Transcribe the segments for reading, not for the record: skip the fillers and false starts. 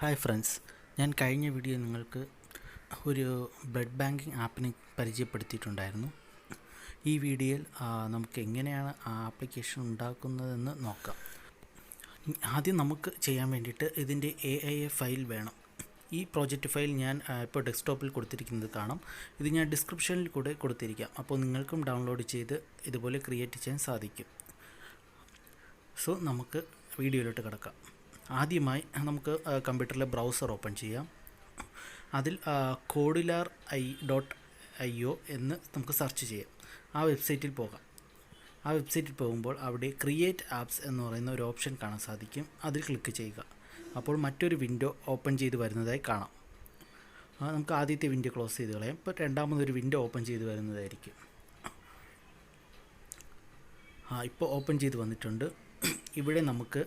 Hi friends, ഞാൻ കഴിഞ്ഞ video നിങ്ങൾക്ക് ഒരു ബ്ലഡ് ബാങ്കിങ് ആപ്പിനെ പരിചയപ്പെടുത്തിയിട്ടുണ്ടായിരുന്നു. ഈ വീഡിയോയിൽ നമുക്ക് എങ്ങനെയാണ് ആ ആപ്ലിക്കേഷൻ ഉണ്ടാക്കുന്നതെന്ന് നോക്കാം. ആദ്യം നമുക്ക് ചെയ്യാൻ വേണ്ടിയിട്ട് ഇതിൻ്റെ AIA ഫയൽ വേണം. ഈ പ്രോജക്റ്റ് ഫയൽ ഞാൻ ഇപ്പോൾ ഡെസ്ക്ടോപ്പിൽ കൊടുത്തിരിക്കുന്നത് കാണാം. ഇത് ഞാൻ ഡിസ്ക്രിപ്ഷനിൽ കൂടെ കൊടുത്തിരിക്കാം, അപ്പോൾ നിങ്ങൾക്കും ഡൗൺലോഡ് ചെയ്ത് ഇതുപോലെ ക്രിയേറ്റ് ചെയ്യാൻ സാധിക്കും. സോ നമുക്ക് വീഡിയോയിലോട്ട് കിടക്കാം. ആദ്യമായി നമുക്ക് കമ്പ്യൂട്ടറിലെ ബ്രൗസർ ഓപ്പൺ ചെയ്യാം. അതിൽ codelar.io എന്ന് നമുക്ക് സെർച്ച് ചെയ്യാം. ആ വെബ്സൈറ്റിൽ പോകാം. ആ വെബ്സൈറ്റിൽ പോകുമ്പോൾ അവിടെ ക്രിയേറ്റ് ആപ്സ് എന്ന് പറയുന്ന ഒരു ഓപ്ഷൻ കാണാൻ സാധിക്കും. അതിൽ ക്ലിക്ക് ചെയ്യുക. അപ്പോൾ മറ്റൊരു വിൻഡോ ഓപ്പൺ ചെയ്ത് വരുന്നതായി കാണാം. നമുക്ക് ആദ്യത്തെ വിൻഡോ ക്ലോസ് ചെയ്ത് കളയാം. ഇപ്പോൾ രണ്ടാമതൊരു വിൻഡോ ഓപ്പൺ ചെയ്ത് വരുന്നതായിരിക്കും. ഇപ്പോൾ ഓപ്പൺ ചെയ്ത് വന്നിട്ടുണ്ട്. ഇവിടെ നമുക്ക്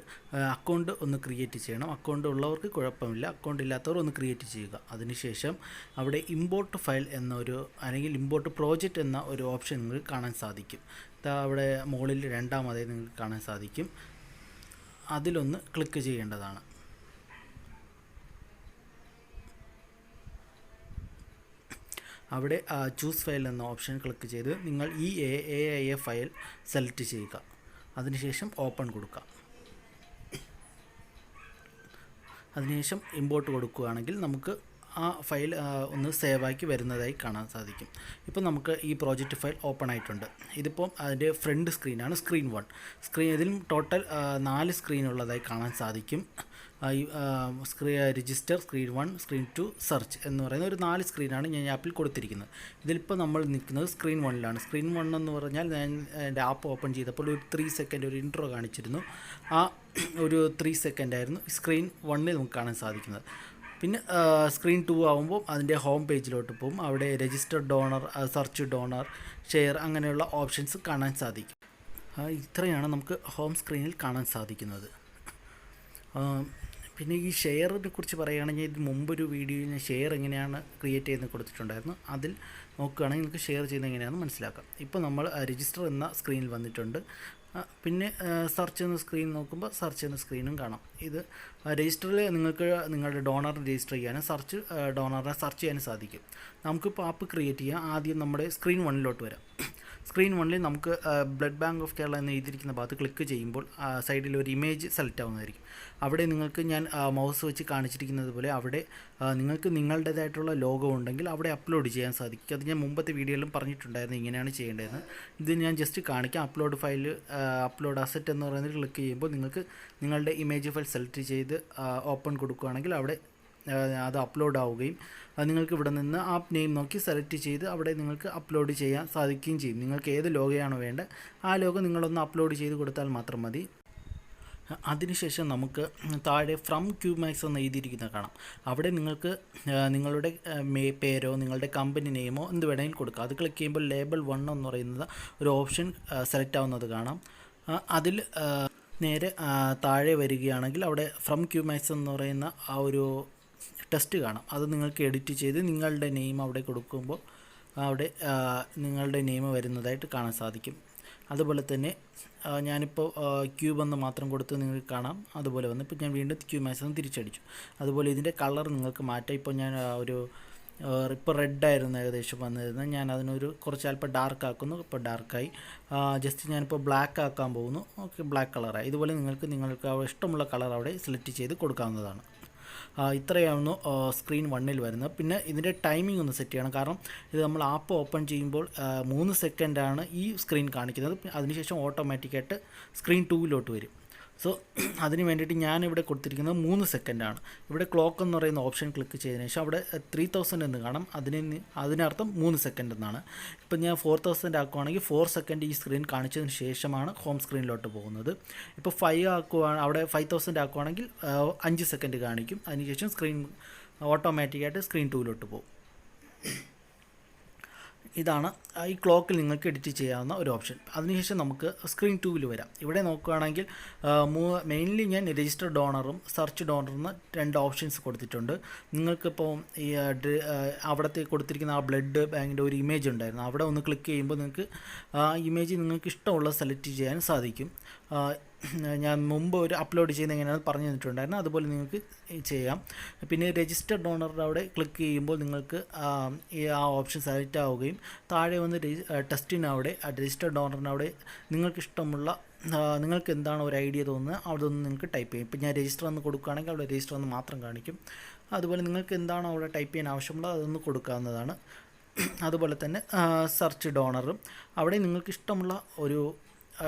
അക്കൗണ്ട് ഒന്ന് ക്രിയേറ്റ് ചെയ്യണം. അക്കൗണ്ട് ഉള്ളവർക്ക് കുഴപ്പമില്ല, അക്കൗണ്ട് ഇല്ലാത്തവർ ഒന്ന് ക്രിയേറ്റ് ചെയ്യുക. അതിനുശേഷം അവിടെ ഇമ്പോർട്ട് ഫയൽ എന്നൊരു അല്ലെങ്കിൽ ഇമ്പോർട്ട് പ്രോജക്റ്റ് എന്ന ഒരു ഓപ്ഷൻ നിങ്ങൾക്ക് കാണാൻ സാധിക്കും. അവിടെ മുകളിൽ രണ്ടാമതായി നിങ്ങൾക്ക് കാണാൻ സാധിക്കും. അതിലൊന്ന് ക്ലിക്ക് ചെയ്യേണ്ടതാണ്. അവിടെ ചൂസ് ഫയൽ എന്ന ഓപ്ഷൻ ക്ലിക്ക് ചെയ്ത് നിങ്ങൾ ഈ AIA ഫയൽ സെലക്ട് ചെയ്യുക. അതിനുശേഷം ഓപ്പൺ കൊടുക്കുക. അതിനുശേഷം ഇമ്പോർട്ട് കൊടുക്കുകയാണെങ്കിൽ നമുക്ക് ആ ഫയൽ ഒന്ന് സേവാക്കി വരുന്നതായി കാണാൻ സാധിക്കും. ഇപ്പോൾ നമുക്ക് ഈ പ്രോജക്റ്റ് ഫയൽ ഓപ്പൺ ആയിട്ടുണ്ട്. ഇതിപ്പോൾ അതിൻ്റെ ഫ്രണ്ട് സ്ക്രീനാണ്, സ്ക്രീൻ 1. ഇതിൽ ടോട്ടൽ 4 സ്ക്രീൻ ഉള്ളതായി കാണാൻ സാധിക്കും. രജിസ്റ്റർ, സ്ക്രീൻ 1, സ്ക്രീൻ 2, സെർച്ച് എന്ന് പറയുന്ന ഒരു 4 സ്ക്രീനാണ് ഞാൻ ആപ്പിൽ കൊടുത്തിരിക്കുന്നത്. ഇതിലിപ്പോൾ നമ്മൾ നിൽക്കുന്നത് സ്ക്രീൻ 1ലാണ്. സ്ക്രീൻ 1 എന്ന് പറഞ്ഞാൽ ഞാൻ എൻ്റെ ആപ്പ് ഓപ്പൺ ചെയ്തപ്പോൾ ഒരു 3 സെക്കൻഡ് ഒരു ഇൻട്രോ കാണിച്ചിരുന്നു. ആ ഒരു 3 സെക്കൻഡായിരുന്നു സ്ക്രീൻ 1ൽ നമുക്ക് കാണാൻ സാധിക്കുന്നത്. പിന്നെ സ്ക്രീൻ 2 ആകുമ്പോൾ അതിൻ്റെ ഹോം പേജിലോട്ട് പോകും. അവിടെ register donor, search donor, share അങ്ങനെയുള്ള ഓപ്ഷൻസ് കാണാൻ സാധിക്കും. ഇത്രയാണ് നമുക്ക് ഹോം സ്ക്രീനിൽ കാണാൻ സാധിക്കുന്നത്. പിന്നെ ഈ ഷെയറിനെ കുറിച്ച് പറയുകയാണെങ്കിൽ ഇതിന് മുമ്പൊരു വീഡിയോയിൽ ഞാൻ ഷെയർ എങ്ങനെയാണ് ക്രിയേറ്റ് ചെയ്യുന്നത് കൊടുത്തിട്ടുണ്ടായിരുന്നു. അതിൽ നോക്കുകയാണെങ്കിൽ നിങ്ങൾക്ക് ഷെയർ ചെയ്യുന്നത് എങ്ങനെയാണെന്ന് മനസ്സിലാക്കാം. ഇപ്പോൾ നമ്മൾ രജിസ്റ്റർ എന്ന സ്ക്രീനിൽ വന്നിട്ടുണ്ട്. പിന്നെ സെർച്ച് എന്ന സ്ക്രീൻ നോക്കുമ്പോൾ സെർച്ച് എന്ന സ്ക്രീനും കാണാം. ഇത് രജിസ്റ്ററിൽ നിങ്ങൾക്ക് നിങ്ങളുടെ ഡോണർ രജിസ്റ്റർ ചെയ്യാനും ഡോണറിനെ സെർച്ച് ചെയ്യാനും സാധിക്കും. നമുക്കിപ്പോൾ ആപ്പ് ക്രിയേറ്റ് ചെയ്യാം. ആദ്യം നമ്മുടെ സ്ക്രീൻ 1ലോട്ട് വരാം. സ്ക്രീൻ 1ൽ നമുക്ക് ബ്ലഡ് ബാങ്ക് ഓഫ് കേരള എന്ന് എഴുതിയിരിക്കുന്ന ഭാഗത്ത് ക്ലിക്ക് ചെയ്യുമ്പോൾ സൈഡിൽ ഒരു ഇമേജ് സെലക്ട് ആവുന്നതായിരിക്കും. അവിടെ നിങ്ങൾക്ക് ഞാൻ മൗസ് വെച്ച് കാണിച്ചിരിക്കുന്നത് പോലെ അവിടെ നിങ്ങൾക്ക് നിങ്ങളുടേതായിട്ടുള്ള ലോഗോ ഉണ്ടെങ്കിൽ അവിടെ അപ്ലോഡ് ചെയ്യാൻ സാധിക്കും. അത് ഞാൻ മുമ്പത്തെ വീഡിയോയിലും പറഞ്ഞിട്ടുണ്ടായിരുന്നു ഇങ്ങനെയാണ് ചെയ്യേണ്ടതെന്ന്. ഇത് ഞാൻ ജസ്റ്റ് കാണിക്കാം. അപ്ലോഡ് ഫയൽ, അപ്ലോഡ് അസറ്റ് എന്ന് പറയുന്നത് ക്ലിക്ക് ചെയ്യുമ്പോൾ നിങ്ങൾക്ക് നിങ്ങളുടെ ഇമേജ് ഫയൽ സെലക്ട് ചെയ്ത് ഓപ്പൺ കൊടുക്കുകയാണെങ്കിൽ അവിടെ അത് അപ്ലോഡ് ആവുകയും നിങ്ങൾക്ക് ഇവിടെ നിന്ന് ആപ്പ് നെയിം നോക്കി സെലക്ട് ചെയ്ത് അവിടെ നിങ്ങൾക്ക് അപ്ലോഡ് ചെയ്യാൻ സാധിക്കുകയും ചെയ്യും. നിങ്ങൾക്ക് ഏത് ലോഗോയാണോ വേണ്ടത് ആ ലോഗോ നിങ്ങളൊന്ന് അപ്ലോഡ് ചെയ്ത് കൊടുത്താൽ മാത്രം മതി. അതിനുശേഷം നമുക്ക് താഴെ ഫ്രം ക്യൂമാക്സ് എന്ന് എഴുതിയിരിക്കുന്നത് കാണാം. അവിടെ നിങ്ങൾക്ക് നിങ്ങളുടെ പേരോ നിങ്ങളുടെ കമ്പനി നെയിമോ എന്ത് വേണമെങ്കിലും കൊടുക്കുക. അത് ക്ലിക്ക് ചെയ്യുമ്പോൾ ലേബൽ 1 എന്ന് പറയുന്നത് ഒരു ഓപ്ഷൻ സെലക്ട് ആവുന്നത് കാണാം. അതിൽ നേരെ താഴെ വരികയാണെങ്കിൽ അവിടെ ഫ്രം ക്യൂമാക്സ് എന്ന് പറയുന്ന ആ ഒരു ടെക്സ്റ്റ് കാണാം. അത് നിങ്ങൾക്ക് എഡിറ്റ് ചെയ്ത് നിങ്ങളുടെ നെയിം അവിടെ കൊടുക്കുമ്പോൾ അവിടെ നിങ്ങളുടെ നെയിം വരുന്നതായിട്ട് കാണാൻ സാധിക്കും. അതുപോലെ തന്നെ ഞാനിപ്പോൾ ക്യൂബ് എന്ന് മാത്രം കൊടുത്ത് നിങ്ങൾക്ക് കാണാം. അതുപോലെ വന്ന് ഇപ്പോൾ ഞാൻ വീണ്ടും ക്യൂമാക്സ് എന്ന് തിരിച്ചടിച്ചു. അതുപോലെ ഇതിൻ്റെ കളർ നിങ്ങൾക്ക് മാറ്റാം. ഇപ്പോൾ ഞാൻ ഇപ്പോൾ റെഡായിരുന്നു ഏകദേശം വന്നിരുന്നത്. ഞാൻ അതിനൊരു കുറച്ച് അല്പം ഡാർക്ക് ആക്കുന്നു. ഇപ്പോൾ ഡാർക്കായി. ജസ്റ്റ് ഞാനിപ്പോൾ ബ്ലാക്ക് ആക്കാൻ പോകുന്നു. ഓക്കെ, ബ്ലാക്ക് കളറായി. ഇതുപോലെ നിങ്ങൾക്ക് ഇഷ്ടമുള്ള കളർ അവിടെ സെലക്ട് ചെയ്ത് കൊടുക്കാവുന്നതാണ്. ഇത്രയായിരുന്നു സ്ക്രീൻ 1ൽ വരുന്നത്. പിന്നെ ഇതിൻ്റെ ടൈമിംഗ് ഒന്ന് സെറ്റ് ചെയ്യണം. കാരണം ഇത് നമ്മൾ ആപ്പ് ഓപ്പൺ ചെയ്യുമ്പോൾ 3 സെക്കൻഡാണ് ഈ സ്ക്രീൻ കാണിക്കുന്നത്. അതിനുശേഷം ഓട്ടോമാറ്റിക്കായിട്ട് സ്ക്രീൻ 2ലോട്ട് വരും. സോ അതിന് വേണ്ടിയിട്ട് ഞാനിവിടെ കൊടുത്തിരിക്കുന്നത് 3 സെക്കൻഡാണ്. ഇവിടെ ക്ലോക്ക് എന്ന് പറയുന്ന ഓപ്ഷൻ ക്ലിക്ക് ചെയ്തതിന് ശേഷം അവിടെ 3000 എന്ന് കാണാം. അതിനർത്ഥം 3 സെക്കൻഡ് എന്നാണ്. ഇപ്പം ഞാൻ 4000 ആക്കുവാണെങ്കിൽ 4 സെക്കൻഡ് ഈ സ്ക്രീൻ കാണിച്ചതിന് ശേഷമാണ് ഹോം സ്ക്രീനിലോട്ട് പോകുന്നത്. ഇപ്പോൾ 5 ആക്കുവാണ്, അവിടെ 5000 ആക്കുവാണെങ്കിൽ 5 സെക്കൻഡ് കാണിക്കും. അതിനുശേഷം സ്ക്രീൻ ഓട്ടോമാറ്റിക്കായിട്ട് സ്ക്രീൻ 2ലോട്ട് പോകും. ഇതാണ് ഈ ക്ലോക്കിൽ നിങ്ങൾക്ക് എഡിറ്റ് ചെയ്യാവുന്ന ഒരു ഓപ്ഷൻ. അതിനുശേഷം നമുക്ക് സ്ക്രീൻ 2ൽ വരാം. ഇവിടെ നോക്കുകയാണെങ്കിൽ മെയിൻലി ഞാൻ രജിസ്റ്റർ ഡോണറും സെർച്ച് ഡോണറും 2 ഓപ്ഷൻസ് കൊടുത്തിട്ടുണ്ട്. നിങ്ങൾക്കിപ്പോൾ ഈ അവിടുത്തെ കൊടുത്തിരിക്കുന്ന ആ ബ്ലഡ് ബാങ്കിൻ്റെ ഒരു ഇമേജ് ഉണ്ടായിരുന്നു. അവിടെ ഒന്ന് ക്ലിക്ക് ചെയ്യുമ്പോൾ നിങ്ങൾക്ക് ആ ഇമേജ് നിങ്ങൾക്ക് ഇഷ്ടമുള്ള സെലക്ട് ചെയ്യാൻ സാധിക്കും. ഞാൻ മുമ്പ് ഒരു അപ്ലോഡ് ചെയ്യുന്ന എങ്ങനെയാണെന്ന് പറഞ്ഞു തന്നിട്ടുണ്ടായിരുന്നു. അതുപോലെ നിങ്ങൾക്ക് ചെയ്യാം. പിന്നെ രജിസ്റ്റർ ഡോണറുടെ അവിടെ ക്ലിക്ക് ചെയ്യുമ്പോൾ നിങ്ങൾക്ക് ആ ഓപ്ഷൻ സെലക്ട് ആവുകയും താഴെ വന്ന് ടെസ്റ്റിനവിടെ രജിസ്റ്റർ ഡോണറിനവിടെ നിങ്ങൾക്കിഷ്ടമുള്ള നിങ്ങൾക്ക് എന്താണ് ഒരു ഐഡിയ തോന്നുന്നത് അതൊന്ന് നിങ്ങൾക്ക് ടൈപ്പ് ചെയ്യും. ഇപ്പോൾ ഞാൻ രജിസ്റ്റർ എന്ന് കൊടുക്കുകയാണെങ്കിൽ അവിടെ രജിസ്റ്റർ എന്ന് മാത്രം കാണിക്കും. അതുപോലെ നിങ്ങൾക്ക് എന്താണോ അവിടെ ടൈപ്പ് ചെയ്യാൻ ആവശ്യമുള്ളത് അതൊന്ന് കൊടുക്കാവുന്നതാണ്. അതുപോലെ തന്നെ സെർച്ച് ഡോണറും അവിടെ നിങ്ങൾക്ക് ഇഷ്ടമുള്ള ഒരു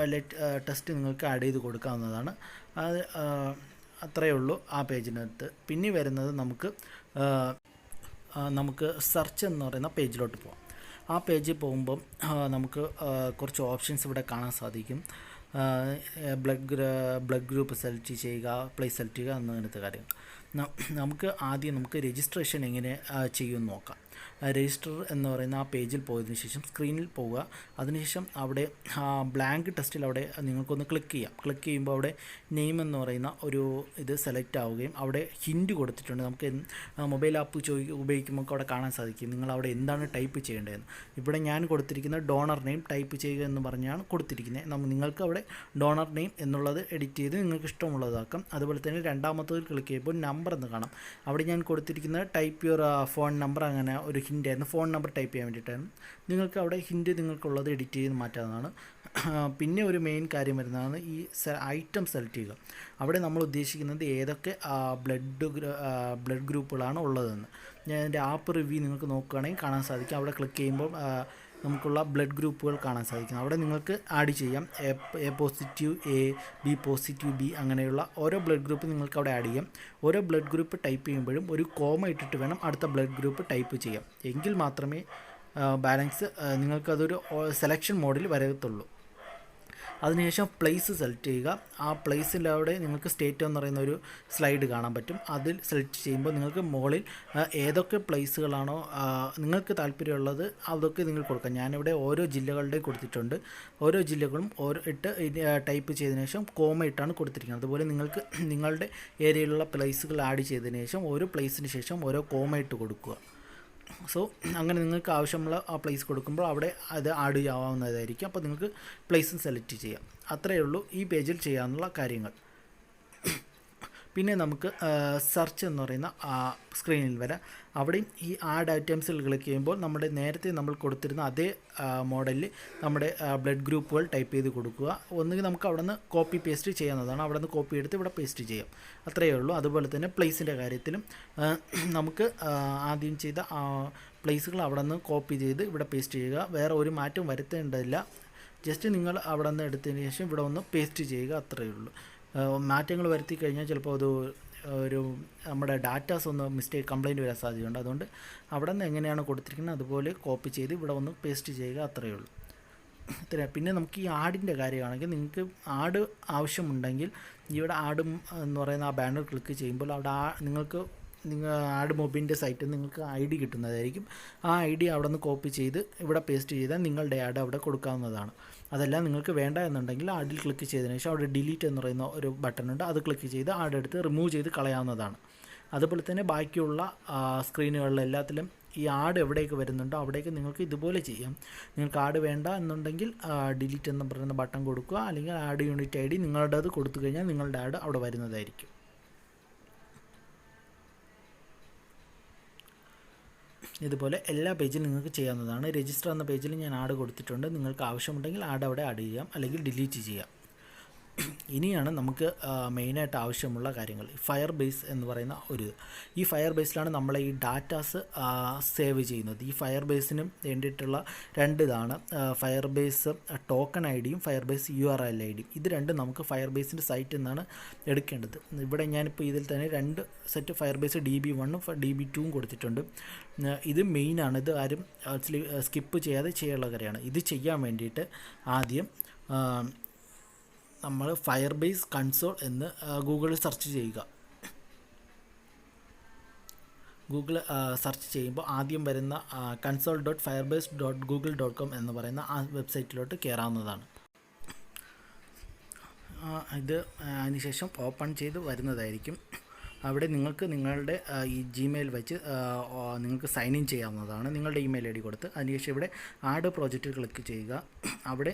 ടെസ്റ്റ് നിങ്ങൾക്ക് ആഡ് ചെയ്ത് കൊടുക്കാവുന്നതാണ്. അത് അത്രയേ ഉള്ളൂ ആ പേജിനകത്ത്. പിന്നെ വരുന്നത് നമുക്ക് സെർച്ച് എന്ന് പറയുന്ന പേജിലോട്ട് പോകാം. ആ പേജിൽ പോകുമ്പം നമുക്ക് കുറച്ച് ഓപ്ഷൻസ് ഇവിടെ കാണാൻ സാധിക്കും. ബ്ലഡ് ഗ്രൂപ്പ് സെലക്ട് ചെയ്യുക, പ്ലേസ് സെലക്ട് ചെയ്യുക അങ്ങനത്തെ കാര്യങ്ങൾ. നമുക്ക് രജിസ്ട്രേഷൻ എങ്ങനെ ചെയ്യുമെന്ന് നോക്കാം. രജിസ്റ്റർ എന്ന് പറയുന്ന ആ പേജിൽ പോയതിനു ശേഷം സ്ക്രീനിൽ പോവുക. അതിനുശേഷം അവിടെ ബ്ലാങ്ക് ടെസ്റ്റിൽ അവിടെ നിങ്ങൾക്കൊന്ന് ക്ലിക്ക് ചെയ്യാം. ക്ലിക്ക് ചെയ്യുമ്പോൾ അവിടെ നെയിം എന്ന് പറയുന്ന ഒരു ഇത് സെലക്ട് ആവുകയും അവിടെ ഹിൻറ്റ് കൊടുത്തിട്ടുണ്ട്. നമുക്ക് മൊബൈൽ ആപ്പ് ഉപയോഗിക്കുമ്പോൾ അവിടെ കാണാൻ സാധിക്കും നിങ്ങൾ അവിടെ എന്താണ് ടൈപ്പ് ചെയ്യേണ്ടതെന്ന്. ഇവിടെ ഞാൻ കൊടുത്തിരിക്കുന്ന ഡോണർ നെയിം ടൈപ്പ് ചെയ്യുക എന്ന് പറഞ്ഞാണ് കൊടുത്തിരിക്കുന്നത്. നിങ്ങൾക്ക് അവിടെ ഡോണർ നെയിം എന്നുള്ളത് എഡിറ്റ് ചെയ്ത് നിങ്ങൾക്ക് ഇഷ്ടമുള്ളതാക്കാം. അതുപോലെ തന്നെ രണ്ടാമത്തേതിൽ ക്ലിക്ക് ചെയ്യുമ്പോൾ നമ്പർ എന്ന് കാണാം. അവിടെ ഞാൻ കൊടുത്തിരിക്കുന്നത് ടൈപ്പ് യുവർ ഫോൺ നമ്പർ, അങ്ങനെ ഒരു ഹിൻ്റ് ആയിരുന്നു. ഫോൺ നമ്പർ ടൈപ്പ് ചെയ്യാൻ വേണ്ടിയിട്ടായിരുന്നു. നിങ്ങൾക്ക് അവിടെ ഹിൻ്റ് നിങ്ങൾക്കുള്ളത് എഡിറ്റ് ചെയ്ത് മാറ്റാവുന്നതാണ്. പിന്നെ ഒരു മെയിൻ കാര്യം വരുന്നതാണ് ഈ ഐറ്റം സെലക്ട് ചെയ്യുക. അവിടെ നമ്മൾ ഉദ്ദേശിക്കുന്നത് ഏതൊക്കെ ബ്ലഡ് ഗ്രൂപ്പുകളാണ് ഉള്ളതെന്ന്. ഞാൻ എൻ്റെ ആപ്പ് റിവ്യൂ നിങ്ങൾക്ക് നോക്കുകയാണെങ്കിൽ കാണാൻ സാധിക്കും. അവിടെ ക്ലിക്ക് ചെയ്യുമ്പോൾ നമുക്കുള്ള ബ്ലഡ് ഗ്രൂപ്പുകൾ കാണാൻ സാധിക്കും. അവിടെ നിങ്ങൾക്ക് ആഡ് ചെയ്യാം. A positive, A, B positive, B, അങ്ങനെയുള്ള ഓരോ ബ്ലഡ് ഗ്രൂപ്പ് നിങ്ങൾക്ക് അവിടെ ആഡ് ചെയ്യാം. ഓരോ ബ്ലഡ് ഗ്രൂപ്പ് ടൈപ്പ് ചെയ്യുമ്പോഴും ഒരു കോമ ഇട്ടിട്ട് വേണം അടുത്ത ബ്ലഡ് ഗ്രൂപ്പ് ടൈപ്പ് ചെയ്യാം. എങ്കിൽ മാത്രമേ ബാലൻസ് നിങ്ങൾക്കതൊരു സെലക്ഷൻ മോഡിൽ വരത്തുള്ളൂ. അതിനുശേഷം പ്ലേസ് സെലക്ട് ചെയ്യുക. ആ പ്ലേസിൻ്റെ അവിടെ നിങ്ങൾക്ക് സ്റ്റേറ്റ് എന്ന് പറയുന്ന ഒരു സ്ലൈഡ് കാണാൻ പറ്റും. അതിൽ സെലക്ട് ചെയ്യുമ്പോൾ നിങ്ങൾക്ക് മുകളിൽ ഏതൊക്കെ പ്ലേസുകളാണോ നിങ്ങൾക്ക് താല്പര്യമുള്ളത് അതൊക്കെ നിങ്ങൾ കൊടുക്കാം. ഞാനിവിടെ ഓരോ ജില്ലകളുടെയും കൊടുത്തിട്ടുണ്ട്. ഓരോ ജില്ലകളും ടൈപ്പ് ചെയ്തതിനു ശേഷം കോമ ഇട്ടാണ് കൊടുത്തിരിക്കുന്നത്. അതുപോലെ നിങ്ങൾക്ക് നിങ്ങളുടെ ഏരിയയിലുള്ള പ്ലേസുകൾ ആഡ് ചെയ്തതിനു ശേഷം ഓരോ പ്ലേസിന് ശേഷം ഓരോ കോമ ഇട്ട് കൊടുക്കുക. സോ അങ്ങനെ നിങ്ങൾക്ക് ആവശ്യമുള്ള ആ പ്ലേസ് കൊടുക്കുമ്പോൾ അവിടെ അത് ആഡ് ചെയ്യാവുന്നതായിരിക്കും. അപ്പോൾ നിങ്ങൾക്ക് പ്ലേസും സെലക്ട് ചെയ്യാം. അത്രയേ ഉള്ളൂ ഈ പേജിൽ ചെയ്യാനുള്ള കാര്യങ്ങൾ. പിന്നെ നമുക്ക് സെർച്ച് എന്ന് പറയുന്ന സ്ക്രീനിൽ വരാം. അവിടെയും ഈ ആഡ് ഐറ്റംസിൽ ക്ലിക്ക് ചെയ്യുമ്പോൾ നമ്മുടെ നേരത്തെ നമ്മൾ കൊടുത്തിരുന്ന അതേ മോഡലിൽ നമ്മുടെ ബ്ലഡ് ഗ്രൂപ്പുകൾ ടൈപ്പ് ചെയ്ത് കൊടുക്കുക. ഒന്നുകിൽ നമുക്ക് അവിടെ നിന്ന് കോപ്പി പേസ്റ്റ് ചെയ്യാവുന്നതാണ്. അവിടെ നിന്ന് കോപ്പി എടുത്ത് ഇവിടെ പേസ്റ്റ് ചെയ്യാം. അത്രയേ ഉള്ളൂ. അതുപോലെ തന്നെ പ്ലേസിൻ്റെ കാര്യത്തിലും നമുക്ക് ആദ്യം ചെയ്ത പ്ലേസുകൾ അവിടെ നിന്ന് കോപ്പി ചെയ്ത് ഇവിടെ പേസ്റ്റ് ചെയ്യുക. വേറെ ഒരു മാറ്റം വരുത്തേണ്ടതില്ല. ജസ്റ്റ് നിങ്ങൾ അവിടെ നിന്ന് എടുത്തതിന് ശേഷം ഇവിടെ ഒന്ന് പേസ്റ്റ് ചെയ്യുക. അത്രയേ ഉള്ളൂ. മാറ്റങ്ങൾ വരുത്തി കഴിഞ്ഞാൽ ചിലപ്പോൾ ഒരു നമ്മുടെ ഡാറ്റാസ് ഒന്ന് കംപ്ലയിൻറ്റ് വരാൻ സാധ്യതയുണ്ട്. അതുകൊണ്ട് അവിടെ നിന്ന് എങ്ങനെയാണ് കൊടുത്തിരിക്കുന്നത് അതുപോലെ കോപ്പി ചെയ്ത് ഇവിടെ ഒന്ന് പേസ്റ്റ് ചെയ്യുക. അത്രയേ ഉള്ളൂ. പിന്നെ നമുക്ക് ഈ ആഡിൻ്റെ കാര്യമാണെങ്കിൽ നിങ്ങൾക്ക് ആഡ് ആവശ്യമുണ്ടെങ്കിൽ ഇവിടെ ആഡ് എന്ന് പറയുന്ന ആ ബാനർ ക്ലിക്ക് ചെയ്യുമ്പോൾ അവിടെ നിങ്ങൾക്ക് ആഡ് മൊബൈലിൻ്റെ സൈറ്റിൽ നിങ്ങൾക്ക് ID കിട്ടുന്നതായിരിക്കും. ആ ID അവിടെ നിന്ന് കോപ്പി ചെയ്ത് ഇവിടെ പേസ്റ്റ് ചെയ്താൽ നിങ്ങളുടെ ആഡ് അവിടെ കൊടുക്കാവുന്നതാണ്. അതെല്ലാം നിങ്ങൾക്ക് വേണ്ട എന്നുണ്ടെങ്കിൽ ആഡിൽ ക്ലിക്ക് ചെയ്തതിനു ശേഷം അവിടെ ഡിലീറ്റ് എന്ന് പറയുന്ന ഒരു ബട്ടൺ ഉണ്ട്. അത് ക്ലിക്ക് ചെയ്ത് ആഡ് എടുത്ത് റിമൂവ് ചെയ്ത് കളയാവുന്നതാണ്. അതുപോലെ തന്നെ ബാക്കിയുള്ള സ്ക്രീനുകളിലെല്ലാത്തിലും ഈ ആഡ് എവിടേക്ക് വരുന്നുണ്ടോ അവിടേക്ക് നിങ്ങൾക്ക് ഇതുപോലെ ചെയ്യാം. നിങ്ങൾക്ക് ആഡ് വേണ്ട എന്നുണ്ടെങ്കിൽ ഡിലീറ്റ് എന്ന് പറയുന്ന ബട്ടൺ കൊടുക്കുക. അല്ലെങ്കിൽ ആഡ് യൂണിറ്റ് ID നിങ്ങളുടേത് കൊടുത്തു കഴിഞ്ഞാൽ നിങ്ങളുടെ ആഡ് അവിടെ വരുന്നതായിരിക്കും. ഇതുപോലെ എല്ലാ പേജിലും നിങ്ങൾക്ക് ചെയ്യാവുന്നതാണ്. രജിസ്റ്റർ എന്ന പേജിൽ ഞാൻ ആഡ് കൊടുത്തിട്ടുണ്ട്. നിങ്ങൾക്ക് ആവശ്യമുണ്ടെങ്കിൽ ആഡ് അവിടെ ആഡ് ചെയ്യാം, അല്ലെങ്കിൽ ഡിലീറ്റ് ചെയ്യാം. ഇനിയാണ് നമുക്ക് മെയിനായിട്ട് ആവശ്യമുള്ള കാര്യങ്ങൾ. ഫയർ ബേസ് എന്ന് പറയുന്ന ഈ ഫയർ ബേസിലാണ് നമ്മൾ ഈ ഡാറ്റാസ് സേവ് ചെയ്യുന്നത്. ഈ ഫയർ ബേസിനും വേണ്ടിയിട്ടുള്ള ഇതാണ് ഫയർ ബേസ് ടോക്കൺ IDയും ഫയർ ബേസ് URL ID. ഇത് രണ്ടും നമുക്ക് ഫയർ ബേസിൻ്റെ സൈറ്റിൽ നിന്നാണ് എടുക്കേണ്ടത്. ഇവിടെ ഞാനിപ്പോൾ ഇതിൽ തന്നെ 2 സെറ്റ് ഫയർ ബേസ് DB1ഉം DB2ഉം കൊടുത്തിട്ടുണ്ട്. ഇത് മെയിനാണ്. ഇത് ആരും സ്കിപ്പ് ചെയ്യാതെ ചെയ്യാനുള്ള കാര്യമാണ്. ഇത് ചെയ്യാൻ വേണ്ടിയിട്ട് ആദ്യം നമ്മൾ ഫയർ ബേസ് കൺസോൾ എന്ന് ഗൂഗിളിൽ സെർച്ച് ചെയ്യുക. ഗൂഗിൾ സെർച്ച് ചെയ്യുമ്പോൾ ആദ്യം വരുന്ന console.firebase.google.com എന്ന് പറയുന്ന ആ വെബ്സൈറ്റിലോട്ട് കയറാവുന്നതാണ്. ഇത് അതിനുശേഷം ഓപ്പൺ ചെയ്ത് വരുന്നതായിരിക്കും. അവിടെ നിങ്ങൾക്ക് നിങ്ങളുടെ ഈ ജിമെയിൽ വെച്ച് നിങ്ങൾക്ക് സൈൻ ഇൻ ചെയ്യാവുന്നതാണ്, നിങ്ങളുടെ ഇമെയിൽ ഐ ഡി കൊടുത്ത്. അതിനുശേഷം ഇവിടെ ആഡ് പ്രോജക്റ്റ് ക്ലിക്ക് ചെയ്യുക. അവിടെ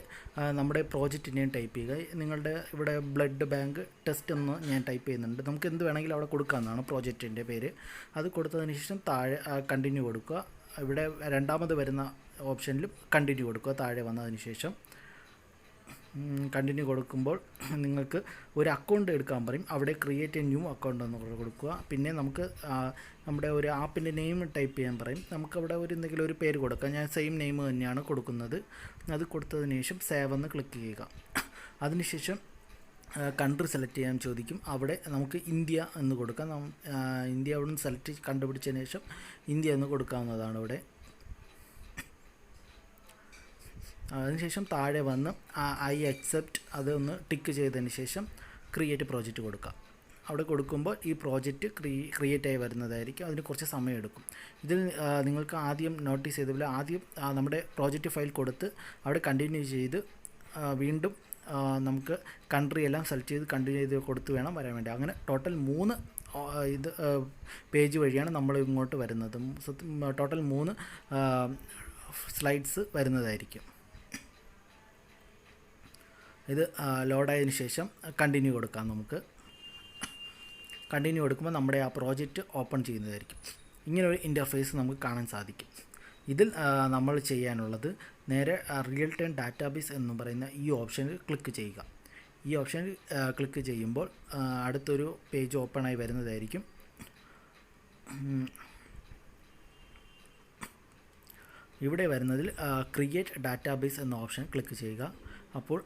നമ്മുടെ പ്രോജക്റ്റ് നെയിം ടൈപ്പ് ചെയ്യുക. നിങ്ങളുടെ ഇവിടെ ബ്ലഡ് ബാങ്ക് ടെസ്റ്റ് എന്ന് ഞാൻ ടൈപ്പ് ചെയ്യുന്നുണ്ട്. നമുക്ക് എന്ത് വേണമെങ്കിലും അവിടെ കൊടുക്കാവുന്നതാണ് പ്രോജക്റ്റിൻ്റെ പേര്. അത് കൊടുത്തതിന് ശേഷം താഴെ കണ്ടിന്യൂ കൊടുക്കുക. ഇവിടെ രണ്ടാമത് വരുന്ന ഓപ്ഷനിലും കണ്ടിന്യൂ കൊടുക്കുക. താഴെ വന്നതിന് ശേഷം കണ്ടിന്യൂ കൊടുക്കുമ്പോൾ നിങ്ങൾക്ക് ഒരു അക്കൗണ്ട് എടുക്കാൻ പറയും. അവിടെ ക്രിയേറ്റ് എ ന്യൂ അക്കൗണ്ട് എന്ന് കൊടുക്കുക. പിന്നെ നമുക്ക് നമ്മുടെ ഒരു ആപ്പിൻ്റെ നെയിം ടൈപ്പ് ചെയ്യാൻ പറയും. നമുക്കവിടെ എന്തെങ്കിലും ഒരു പേര് കൊടുക്കാം. ഞാൻ സെയിം നെയിം തന്നെയാണ് കൊടുക്കുന്നത്. അത് കൊടുത്തതിന് ശേഷം സേവ് എന്ന് ക്ലിക്ക് ചെയ്യുക. അതിനുശേഷം കൺട്രി സെലക്ട് ചെയ്യാൻ ചോദിക്കും. അവിടെ നമുക്ക് ഇന്ത്യ എന്ന് കൊടുക്കാം. ഇന്ത്യ അവിടെ നിന്ന് സെലക്ട് കണ്ടുപിടിച്ചതിന് ശേഷം ഇന്ത്യ എന്ന് കൊടുക്കാവുന്നതാണ് ഇവിടെ. അതിനുശേഷം താഴെ വന്ന് ഐ അക്സെപ്റ്റ് അതൊന്ന് ടിക്ക് ചെയ്തതിന് ശേഷം ക്രിയേറ്റ് പ്രോജക്റ്റ് കൊടുക്കുക. അവിടെ കൊടുക്കുമ്പോൾ ഈ പ്രോജക്റ്റ് ക്രിയേറ്റ് ആയി വരുന്നതായിരിക്കും. അതിന് കുറച്ച് സമയം എടുക്കും. ഇതിൽ നിങ്ങൾക്ക് ആദ്യം നോട്ടീസ് ചെയ്തപോലെ ആദ്യം നമ്മുടെ പ്രോജക്റ്റ് ഫയൽ കൊടുത്ത് അവിടെ കണ്ടിന്യൂ ചെയ്ത് വീണ്ടും നമുക്ക് കൺട്രി എല്ലാം സെലക്ട് ചെയ്ത് കണ്ടിന്യൂ ചെയ്ത് കൊടുത്ത് വേണം വരാൻ വേണ്ടി. അങ്ങനെ ടോട്ടൽ 3 പേജ് വഴിയാണ് നമ്മൾ ഇങ്ങോട്ട് വരുന്നത്. ടോട്ടൽ 3 സ്ലൈഡ്സ് വരുന്നതായിരിക്കും. ഇത് ലോഡായതിനു ശേഷം കണ്ടിന്യൂ കൊടുക്കാം. നമുക്ക് കണ്ടിന്യൂ കൊടുക്കുമ്പോൾ നമ്മുടെ ആ പ്രോജക്റ്റ് ഓപ്പൺ ചെയ്യുന്നതായിരിക്കും. ഇങ്ങനൊരു ഇൻ്റർഫേസ് നമുക്ക് കാണാൻ സാധിക്കും. ഇതിൽ നമ്മൾ ചെയ്യാനുള്ളത് നേരെ റിയൽ ടൈം ഡാറ്റാബേസ് എന്ന് പറയുന്ന ഈ ഓപ്ഷനിൽ ക്ലിക്ക് ചെയ്യുക. ഈ ഓപ്ഷനിൽ ക്ലിക്ക് ചെയ്യുമ്പോൾ അടുത്തൊരു പേജ് ഓപ്പണായി വരുന്നതായിരിക്കും. ഇവിടെ വരുന്നതിൽ ക്രിയേറ്റ് ഡാറ്റാബേസ് എന്ന ഓപ്ഷൻ ക്ലിക്ക് ചെയ്യുക. അപ്പോൾ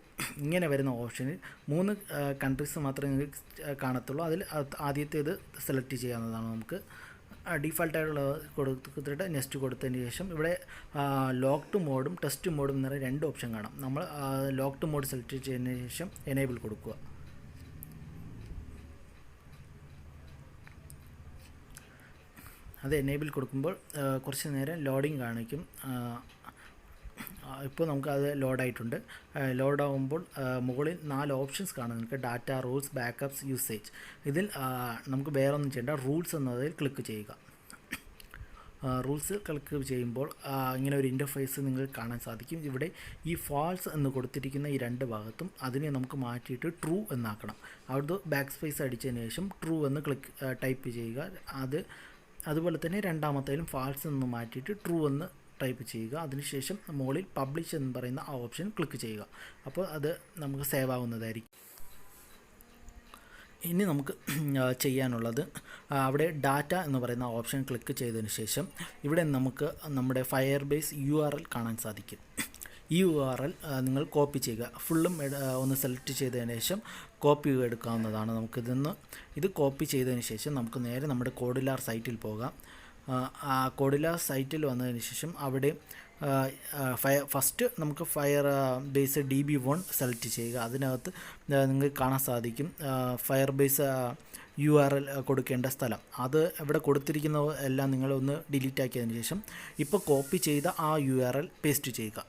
ഇങ്ങനെ വരുന്ന ഓപ്ഷനിൽ 3 കൺട്രീസ് മാത്രമേ നിങ്ങൾക്ക് കാണത്തുള്ളൂ. അതിൽ ആദ്യത്തേത് സെലക്ട് ചെയ്യാവുന്നതാണ്. നമുക്ക് ഡിഫാൾട്ടായിട്ടുള്ള കൊടുത്തിട്ട് നെക്സ്റ്റ് കൊടുത്തതിന് ശേഷം ഇവിടെ ലോക്ക്ഡ് മോഡും ടെസ്റ്റ് മോഡും എന്ന് പറയുന്ന 2 ഓപ്ഷൻ കാണാം. നമ്മൾ ലോക്ക്ഡ് മോഡ് സെലക്ട് ചെയ്തതിന് ശേഷം എനേബിൾ കൊടുക്കുക. അത് എനേബിൾ കൊടുക്കുമ്പോൾ കുറച്ച് നേരം ലോഡിങ് കാണിക്കും. ഇപ്പോൾ നമുക്ക് അത് ലോഡായിട്ടുണ്ട്. ലോഡാകുമ്പോൾ മുകളിൽ 4 ഓപ്ഷൻസ് കാണും. നിങ്ങൾക്ക് ഡാറ്റ, റൂൾസ്, ബാക്കപ്സ്, യൂസേജ്. ഇതിൽ നമുക്ക് വേറെ ഒന്നും ചെയ്യേണ്ട. റൂൾസ് എന്നതിൽ ക്ലിക്ക് ചെയ്യുക. റൂൾസ് ക്ലിക്ക് ചെയ്യുമ്പോൾ ഇങ്ങനെ ഒരു ഇൻ്റർഫേസ് നിങ്ങൾക്ക് കാണാൻ സാധിക്കും. ഇവിടെ ഈ ഫാൾസ് എന്ന് കൊടുത്തിരിക്കുന്ന ഈ 2 ഭാഗത്തും അതിനെ നമുക്ക് മാറ്റിയിട്ട് ട്രൂ എന്നാക്കണം. അവിടുത്തെ ബാക്ക് സ്പേസ് അടിച്ചതിന് ശേഷം ട്രൂ എന്ന് ടൈപ്പ് ചെയ്യുക. അതുപോലെ തന്നെ രണ്ടാമത്തേലും ഫാൾസ് എന്ന് മാറ്റിയിട്ട് ട്രൂ എന്ന് ടൈപ്പ് ചെയ്യുക. അതിനുശേഷം മുകളിൽ പബ്ലിഷ് എന്ന് പറയുന്ന ആ ഓപ്ഷൻ ക്ലിക്ക് ചെയ്യുക. അപ്പോൾ അത് നമുക്ക് സേവ് ആവുന്നതായിരിക്കും. ഇനി നമുക്ക് ചെയ്യാനുള്ളത് അവിടെ ഡാറ്റ എന്ന് പറയുന്ന ഓപ്ഷൻ ക്ലിക്ക് ചെയ്തതിന് ശേഷം ഇവിടെ നമുക്ക് നമ്മുടെ ഫയർബേസ് URL കാണാൻ സാധിക്കും. ഈ URL നിങ്ങൾ കോപ്പി ചെയ്യുക. ഫുള്ളും ഒന്ന് സെലക്ട് ചെയ്തതിന് ശേഷം കോപ്പി എടുക്കാവുന്നതാണ്. ഇത് കോപ്പി ചെയ്തതിന് ശേഷം നമുക്ക് നേരെ നമ്മുടെ കോഡിലാർ സൈറ്റിൽ പോകാം. കോഡിലാർ സൈറ്റിൽ വന്നതിന് ശേഷം അവിടെ ഫസ്റ്റ് നമുക്ക് ഫയർ ബേസ് DB1 സെലക്ട് ചെയ്യുക. അതിനകത്ത് നിങ്ങൾക്ക് കാണാൻ സാധിക്കും ഫയർ ബേസ് URL കൊടുക്കേണ്ട സ്ഥലം. അത് ഇവിടെ കൊടുത്തിരിക്കുന്ന എല്ലാം നിങ്ങളൊന്ന് ഡിലീറ്റ് ആക്കിയതിന് ശേഷം ഇപ്പോൾ കോപ്പി ചെയ്ത ആ URL പേസ്റ്റ് ചെയ്യുക.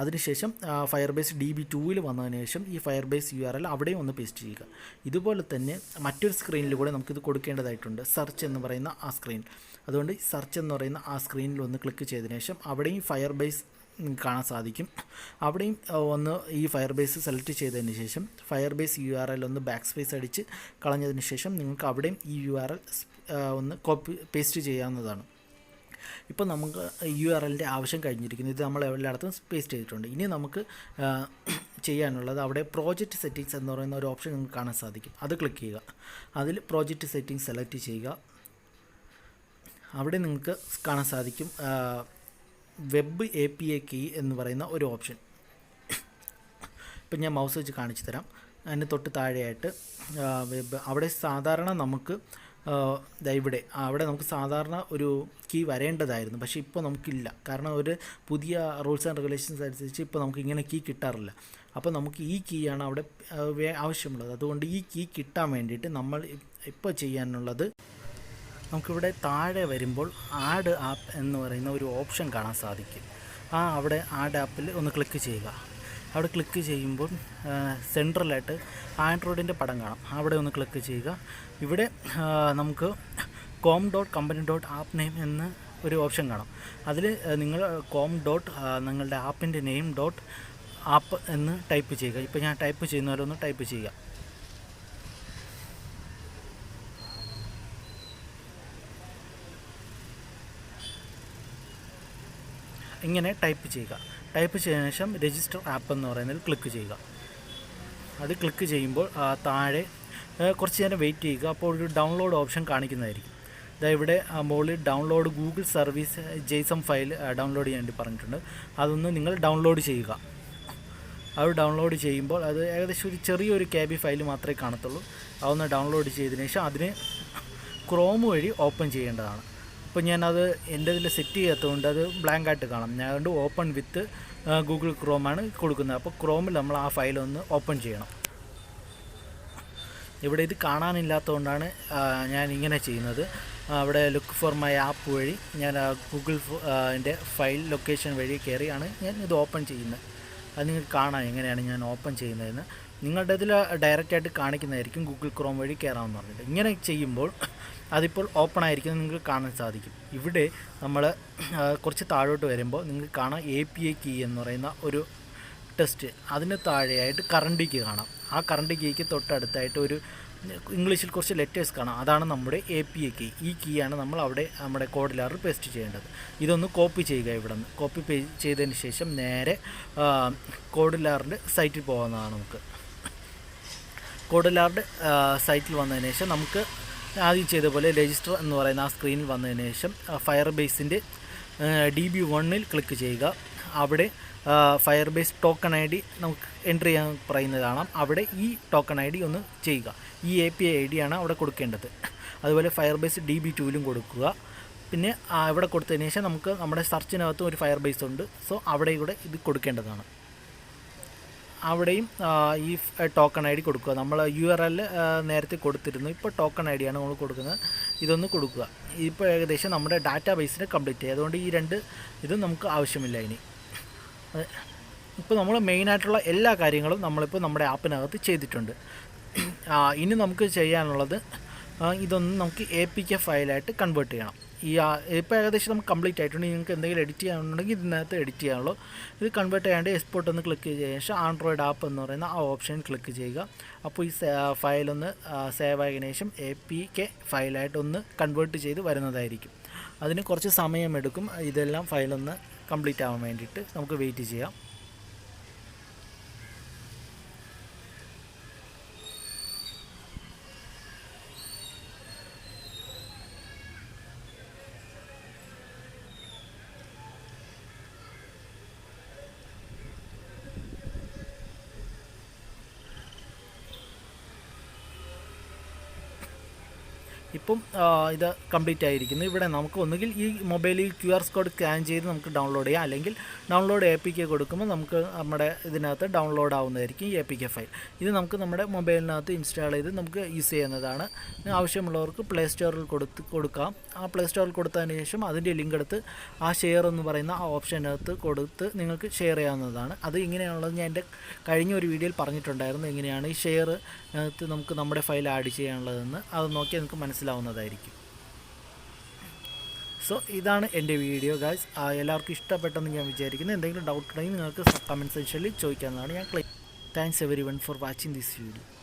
അതിനുശേഷം ഫയർബേസ് DB2 വന്നതിന് ശേഷം ഈ ഫയർബേസ് URL അവിടെയും ഒന്ന് പേസ്റ്റ് ചെയ്യുക. ഇതുപോലെ തന്നെ മറ്റൊരു സ്ക്രീനിൽ കൂടെ നമുക്കിത് കൊടുക്കേണ്ടതായിട്ടുണ്ട്. സെർച്ച് എന്ന് പറയുന്ന ആ സ്ക്രീൻ. അതുകൊണ്ട് സെർച്ച് എന്ന് പറയുന്ന ആ സ്ക്രീനിൽ ഒന്ന് ക്ലിക്ക് ചെയ്തതിന് ശേഷം അവിടെയും ഫയർബേസ് കാണാൻ സാധിക്കും. അവിടെയും ഒന്ന് ഈ ഫയർബേസ് സെലക്ട് ചെയ്തതിന് ശേഷം ഫയർബേസ് URL ഒന്ന് ബാക്ക് സ്പേസ് അടിച്ച് കളഞ്ഞതിന് ശേഷം നിങ്ങൾക്ക് അവിടെയും ഈ URL ഒന്ന് കോപ്പി പേസ്റ്റ് ചെയ്യാവുന്നതാണ്. ഇപ്പോൾ നമുക്ക് URLൻ്റെ ആവശ്യം കഴിഞ്ഞിരിക്കുന്നു. ഇത് നമ്മൾ എല്ലായിടത്തും പേസ്റ്റ് ചെയ്തിട്ടുണ്ട്. ഇനി നമുക്ക് ചെയ്യാനുള്ളത് അവിടെ പ്രോജക്റ്റ് സെറ്റിങ്സ് എന്ന് പറയുന്ന ഒരു ഓപ്ഷൻ നിങ്ങൾക്ക് കാണാൻ സാധിക്കും. അത് ക്ലിക്ക് ചെയ്യുക. അതിൽ പ്രോജക്റ്റ് സെറ്റിങ്സ് സെലക്ട് ചെയ്യുക. അവിടെ നിങ്ങൾക്ക് കാണാൻ സാധിക്കും വെബ് API കീ എന്ന് പറയുന്ന ഒരു ഓപ്ഷൻ. ഇപ്പം ഞാൻ മൗസ് വെച്ച് കാണിച്ചു തരാം. അതിന് തൊട്ട് താഴെയായിട്ട് വെബ്. അവിടെ സാധാരണ നമുക്ക് അവിടെ നമുക്ക് സാധാരണ ഒരു കീ വരേണ്ടതായിരുന്നു. പക്ഷേ ഇപ്പോൾ നമുക്കില്ല. കാരണം ഒരു പുതിയ റൂൾസ് ആൻഡ് റെഗുലേഷൻസ് അനുസരിച്ച് ഇപ്പോൾ നമുക്ക് ഇങ്ങനെ കീ കിട്ടാറില്ല. അപ്പോൾ നമുക്ക് ഈ കീയാണ് അവിടെ ആവശ്യമുള്ളത്. അതുകൊണ്ട് ഈ കീ കിട്ടാൻ വേണ്ടിയിട്ട് നമ്മൾ ഇപ്പോൾ ചെയ്യാനുള്ളത് നമുക്കിവിടെ താഴെ വരുമ്പോൾ ആഡ് ആപ്പ് എന്ന് പറയുന്ന ഒരു ഓപ്ഷൻ കാണാൻ സാധിക്കും. അവിടെ ആഡ് ആപ്പിൽ ഒന്ന് ക്ലിക്ക് ചെയ്യുക. അവിടെ ക്ലിക്ക് ചെയ്യുമ്പോൾ സെൻട്രലായിട്ട് ആൻഡ്രോയിഡിൻ്റെ പടം കാണാം. അവിടെ ഒന്ന് ക്ലിക്ക് ചെയ്യുക. ഇവിടെ നമുക്ക് com.company.app name എന്ന് ഒരു ഓപ്ഷൻ കാണാം. അതിൽ നിങ്ങൾ നിങ്ങളുടെ ആപ്പിൻ്റെ നെയിം .app എന്ന് ടൈപ്പ് ചെയ്യുക. ഇപ്പോൾ ഞാൻ ടൈപ്പ് ചെയ്യുന്നവരൊന്ന് ടൈപ്പ് ചെയ്യുക. ഇങ്ങനെ ടൈപ്പ് ചെയ്യുക. ടൈപ്പ് ചെയ്തതിനു ശേഷം രജിസ്റ്റർ ആപ്പ് എന്ന് പറയുന്നതിൽ ക്ലിക്ക് ചെയ്യുക. അത് ക്ലിക്ക് ചെയ്യുമ്പോൾ താഴെ കുറച്ച് നേരം വെയിറ്റ് ചെയ്യുക. അപ്പോൾ ഒരു ഡൗൺലോഡ് ഓപ്ഷൻ കാണിക്കുന്നതായിരിക്കും. ഇവിടെ മുകളിൽ download Google service JSON file download ചെയ്യാൻ വേണ്ടി പറഞ്ഞിട്ടുണ്ട്. അതൊന്ന് നിങ്ങൾ ഡൗൺലോഡ് ചെയ്യുക. അത് ഡൗൺലോഡ് ചെയ്യുമ്പോൾ അത് ഏകദേശം ഒരു ചെറിയൊരു KB ഫയൽ മാത്രമേ കാണത്തുള്ളൂ. അതൊന്ന് ഡൗൺലോഡ് ചെയ്തതിനു ശേഷം അതിന് ക്രോം വഴി ഓപ്പൺ ചെയ്യേണ്ടതാണ്. അപ്പോൾ ഞാനത് എൻ്റെ ഇതിൽ സെറ്റ് ചെയ്യാത്തതുകൊണ്ട് അത് ബ്ലാങ്ക് ആയിട്ട് കാണാം. ഞാൻ അതുകൊണ്ട് ഓപ്പൺ വിത്ത് ഗൂഗിൾ ക്രോമാണ് കൊടുക്കുന്നത്. അപ്പോൾ ക്രോമിൽ നമ്മൾ ആ ഫയലൊന്ന് ഓപ്പൺ ചെയ്യണം. ഇവിടെ ഇത് കാണാനില്ലാത്തതുകൊണ്ടാണ് ഞാൻ ഇങ്ങനെ ചെയ്യുന്നത്. അവിടെ ലുക്ക് ഫോർ മൈ ആപ്പ് വഴി ഞാൻ ഗൂഗിൾ എൻ്റെ ഫയൽ ലൊക്കേഷൻ വഴി കയറിയാണ് ഞാൻ ഇത് ഓപ്പൺ ചെയ്യുന്നത്. അത് നിങ്ങൾക്ക് കാണാം എങ്ങനെയാണ് ഞാൻ ഓപ്പൺ ചെയ്യുന്നതെന്ന്. നിങ്ങളുടെ ഇതിൽ ഡയറക്റ്റായിട്ട് കാണിക്കുന്നതായിരിക്കും ഗൂഗിൾ ക്രോം വഴി കയറാമെന്ന് പറഞ്ഞിട്ട്. ഇങ്ങനെ ചെയ്യുമ്പോൾ അതിപ്പോൾ ഓപ്പൺ ആയിരിക്കും നിങ്ങൾക്ക് കാണാൻ സാധിക്കും. ഇവിടെ നമ്മൾ കുറച്ച് താഴോട്ട് വരുമ്പോൾ നിങ്ങൾക്ക് കാണാം API കീ എന്ന് പറയുന്ന ഒരു ടെസ്റ്റ്. അതിന് താഴെയായിട്ട് കറണ്ട് കീ കാണാം. ആ കറണ്ട് കീക്ക് തൊട്ടടുത്തായിട്ട് ഒരു ഇംഗ്ലീഷിൽ കുറച്ച് ലെറ്റേഴ്സ് കാണാം. അതാണ് നമ്മുടെ API കീ. ഈ കീയാണ് നമ്മൾ അവിടെ നമ്മുടെ കോഡിലാറിൽ പേസ്റ്റ് ചെയ്യേണ്ടത്. ഇതൊന്ന് കോപ്പി ചെയ്യുക. ഇവിടെ നിന്ന് കോപ്പി ചെയ്തതിന് ശേഷം നേരെ കോഡിലാറിൻ്റെ സൈറ്റിൽ പോകുന്നതാണ്. നമുക്ക് കോഡിലാറിൻ്റെ സൈറ്റിൽ വന്നതിന് ശേഷം നമുക്ക് ആദ്യം ചെയ്ത പോലെ രജിസ്റ്റർ എന്ന് പറയുന്ന ആ സ്ക്രീനിൽ വന്നതിന് ശേഷം ഫയർബേസിൻ്റെ DB1 ക്ലിക്ക് ചെയ്യുക. അവിടെ ഫയർബേസ് ടോക്കൺ ID നമുക്ക് എൻ്റർ ചെയ്യാൻ പറയുന്നതാണ്. അവിടെ ഈ ടോക്കൺ ID ഒന്ന് ചെയ്യുക. ഈ API ID ആണ് അവിടെ കൊടുക്കേണ്ടത്. അതുപോലെ ഫയർബേസ് DB2 കൊടുക്കുക. പിന്നെ ഇവിടെ കൊടുത്തതിന് ശേഷം നമുക്ക് നമ്മുടെ സെർച്ചിനകത്തും ഒരു ഫയർബേസ് ഉണ്ട്. സോ അവിടെ കൂടെ ഇത് കൊടുക്കേണ്ടതാണ്. അവിടെയും ഈ ടോക്കൺ ID കൊടുക്കുക. നമ്മൾ URL നേരത്തെ കൊടുത്തിരുന്നു. ഇപ്പോൾ ടോക്കൺ ID ആണ് നമ്മൾ കൊടുക്കുന്നത്. ഇതൊന്ന് കൊടുക്കുക. ഇപ്പോൾ ഏകദേശം നമ്മുടെ ഡാറ്റാ ബേസിനെ കംപ്ലീറ്റ് ചെയ്യുക. അതുകൊണ്ട് ഈ രണ്ട് ഇതും നമുക്ക് ആവശ്യമില്ല. ഇപ്പോൾ നമ്മൾ മെയിനായിട്ടുള്ള എല്ലാ കാര്യങ്ങളും നമ്മളിപ്പോൾ നമ്മുടെ ആപ്പിനകത്ത് ചെയ്തിട്ടുണ്ട്. ഇനി നമുക്ക് ചെയ്യാനുള്ളത് ഇതൊന്ന് നമുക്ക് APK ഫയലായിട്ട് കൺവേർട്ട് ചെയ്യണം. ഇപ്പോൾ ഏകദേശം നമുക്ക് കംപ്ലീറ്റ് ആയിട്ടുണ്ട്. നിങ്ങൾക്ക് എന്തെങ്കിലും എഡിറ്റ് ചെയ്യാനുണ്ടെങ്കിൽ ഇതിനകത്ത് എഡിറ്റ് ചെയ്യാനുള്ളൂ. ഇത് കൺവേർട്ട് ചെയ്യാണ്ട് എക്സ്പോർട്ട് ഒന്ന് ക്ലിക്ക് ചെയ്ത ശേഷം ആൻഡ്രോയിഡ് ആപ്പ് എന്ന് പറയുന്ന ആ ഓപ്ഷൻ ക്ലിക്ക് ചെയ്യുക. അപ്പോൾ ഈ ഫയലൊന്ന് സേവ് ആയതിനു ശേഷം APK ഫയലായിട്ടൊന്ന് കൺവേർട്ട് ചെയ്ത് വരുന്നതായിരിക്കും. അതിന് കുറച്ച് സമയമെടുക്കും. ഇതെല്ലാം ഫയലൊന്ന് കംപ്ലീറ്റ് ആവാൻ വേണ്ടിയിട്ട് നമുക്ക് വെയിറ്റ് ചെയ്യാം. ഇപ്പം ഇത് കംപ്ലീറ്റ് ആയിരിക്കുന്നു. ഇവിടെ നമുക്ക് ഒന്നുകിൽ ഈ മൊബൈലിൽ QR കോഡ് സ്കാൻ ചെയ്ത് നമുക്ക് ഡൗൺലോഡ് ചെയ്യാം. അല്ലെങ്കിൽ ഡൗൺലോഡ് APK കൊടുക്കുമ്പോൾ നമുക്ക് നമ്മുടെ ഇതിനകത്ത് ഡൗൺലോഡ് ആവുന്നതായിരിക്കും ഈ APK ഫയൽ. ഇത് നമുക്ക് നമ്മുടെ മൊബൈലിനകത്ത് ഇൻസ്റ്റാൾ ചെയ്ത് നമുക്ക് യൂസ് ചെയ്യുന്നതാണ്. ആവശ്യമുള്ളവർക്ക് പ്ലേ സ്റ്റോറിൽ കൊടുക്കാം. ആ പ്ലേ സ്റ്റോറിൽ കൊടുത്തതിന് ശേഷം അതിൻ്റെ ലിങ്ക് എടുത്ത് ആ ഷെയർ എന്ന് പറയുന്ന ആ ഓപ്ഷനകത്ത് കൊടുത്ത് നിങ്ങൾക്ക് ഷെയർ ചെയ്യാവുന്നതാണ്. അത് ഇങ്ങനെയാണുള്ളത്. ഞാൻ എൻ്റെ കഴിഞ്ഞ ഒരു വീഡിയോയിൽ പറഞ്ഞിട്ടുണ്ടായിരുന്നു എങ്ങനെയാണ് ഈ ഷെയർ അതിനകത്ത് നമുക്ക് നമ്മുടെ ഫയൽ ആഡ് ചെയ്യാനുള്ളതെന്ന്. അത് നോക്കി നമുക്ക് മനസ്സിലാവുന്നതായിരിക്കും. സോ ഇതാണ് എൻ്റെ വീഡിയോ ഗൈസ്. എല്ലാവർക്കും ഇഷ്ടപ്പെട്ടെന്ന് ഞാൻ വിചാരിക്കുന്നു. എന്തെങ്കിലും ഡൗട്ട് ഉണ്ടെങ്കിൽ നിങ്ങൾക്ക് കമൻറ്റ് സെക്ഷനിൽ ചോദിക്കാവുന്നതാണ്. Thanks everyone for watching this video.